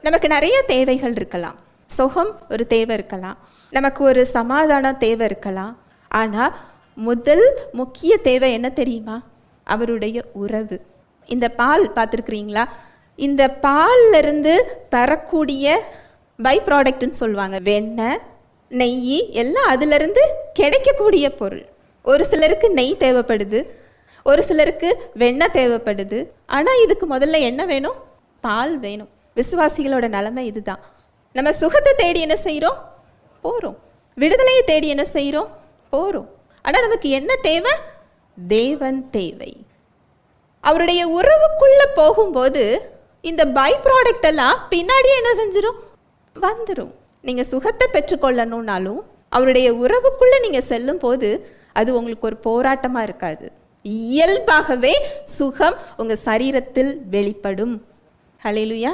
நமக்கு நிறைய தேவைகள் இருக்கலாம். சுகம் ஒரு தேவை இருக்கலாம், நமக்கு ஒரு சமாதானம் தேவை இருக்கலாம். ஆனால் முதல் முக்கிய தேவை என்ன தெரியுமா? அவருடைய உறவு. இந்த பால் பார்த்துருக்குறீங்களா? இந்த பால்ல இருந்து பெறக்கூடிய பை ப்ராடக்ட்னு சொல்லுவாங்க. வெண்ணெய், நெய் எல்லாம் அதிலிருந்து கிடைக்கக்கூடிய பொருள். ஒரு சிலருக்கு நெய் தேவைப்படுது, ஒரு சிலருக்கு வெண்ணெய் தேவைப்படுது. ஆனால் இதுக்கு முதல்ல என்ன வேணும்? பால் வேணும். விசுவாசிகளோட நிலைமை இதுதான். நம்ம சுகத்தை தேடி என்ன செய்கிறோம்? போகிறோம். விடுதலையை தேடி என்ன செய்கிறோம்? போகிறோம். ஆனால் நமக்கு என்ன தேவை? தேவன் தேவை. அவருடைய உறவுக்குள்ளே போகும்போது இந்த பை ப்ராடக்ட் எல்லாம் பின்னாடியே என்ன செஞ்சிடும்? வந்துடும். நீங்கள் சுகத்தை பெற்றுக்கொள்ளணும்னாலும் அவருடைய உறவுக்குள்ளே நீங்கள் செல்லும் போது அது உங்களுக்கு ஒரு போராட்டமாக இருக்காது. இயல்பாகவே சுகம் உங்கள் சரீரத்தில் வெளிப்படும். ஹல்லேலூயா.